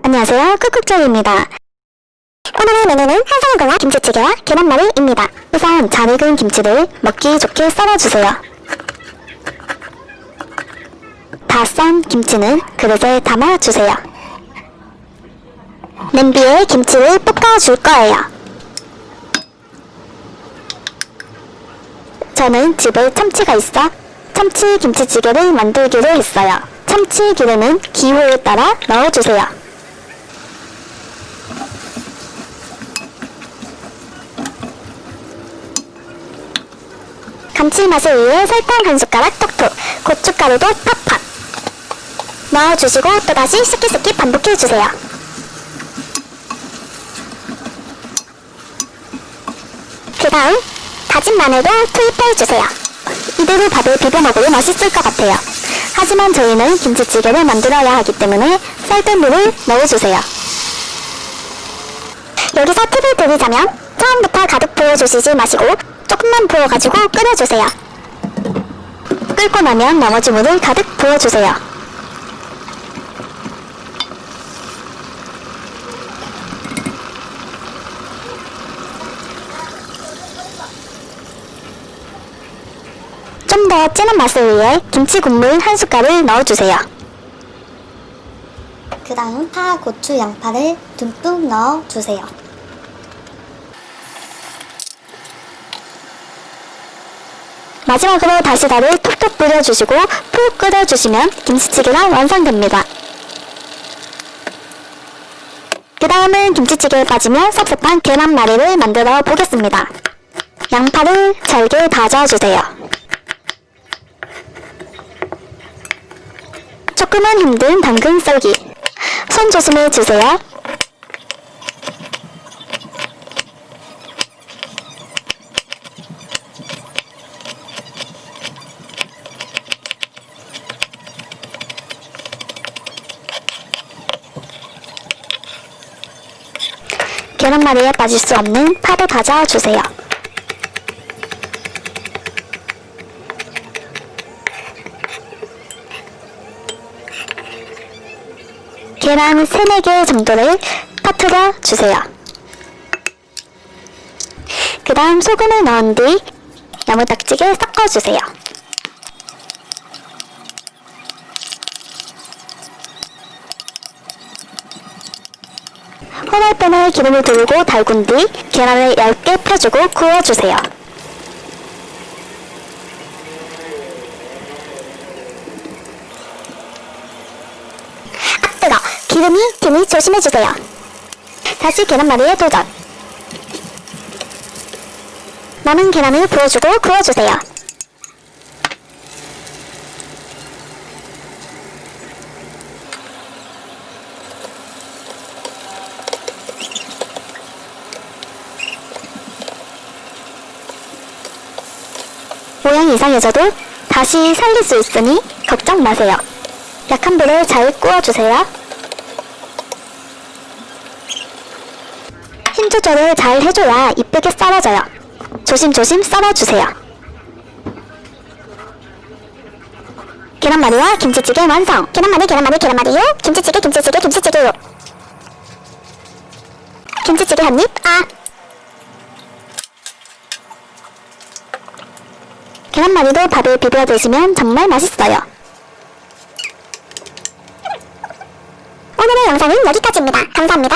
안녕하세요, 쿡쿡조이입니다. 오늘의 메뉴는 한상우와 김치찌개와 계란말이입니다. 우선 잘 익은 김치를 먹기 좋게 썰어주세요. 다 썬 김치는 그릇에 담아주세요. 냄비에 김치를 볶아줄 거예요. 저는 집에 참치가 있어 참치 김치찌개를 만들기로 했어요. 참치 기름은 기호에 따라 넣어주세요. 감칠맛을 위해 설탕 한 숟가락 톡톡, 고춧가루도 팍팍 넣어주시고 또다시 스키스키 반복해주세요. 그 다음 다진 마늘도 투입해주세요. 이대로 밥을 비벼 먹어도 맛있을 것 같아요. 하지만 저희는 김치찌개를 만들어야 하기 때문에 쌀뜨물을 넣어주세요. 여기서 팁을 드리자면 처음부터 가득 부어주시지 마시고 조금만 부어가지고 끓여주세요. 끓고 나면 나머지 물을 가득 부어주세요. 좀 더 진한 맛을 위해 김치 국물 한 숟갈을 넣어주세요. 그 다음 파, 고추, 양파를 듬뿍 넣어주세요. 마지막으로 다시다를 톡톡 뿌려주시고 푹 끓여주시면 김치찌개가 완성됩니다. 그 다음은 김치찌개에 빠지면 섭섭한 계란말이를 만들어 보겠습니다. 양파를 잘게 다져주세요. 조금은 힘든 당근 썰기. 손 조심해 주세요. 계란말이에 빠질 수 없는 파도 다져주세요. 계란 3, 4개 정도를 터뜨려 주세요. 그 다음 소금을 넣은 뒤 야무딱지게 섞어주세요. 후라이팬에 기름을 두르고 달군 뒤 계란을 얇게 펴주고 구워주세요. 아 뜨거! 기름이 튀니 조심해주세요. 다시 계란말이에 도전! 남은 계란을 부어주고 구워주세요. 모양이 이상해져도 다시 살릴 수 있으니 걱정 마세요. 약한 불에 잘 구워주세요. 힘 조절을 잘 해줘야 이쁘게 썰어져요. 조심조심 썰어주세요. 계란말이와 김치찌개 완성! 계란말이요. 김치찌개요. 김치찌개 한 입, 계란말이도 밥에 비벼 드시면 정말 맛있어요. 오늘의 영상은 여기까지입니다. 감사합니다.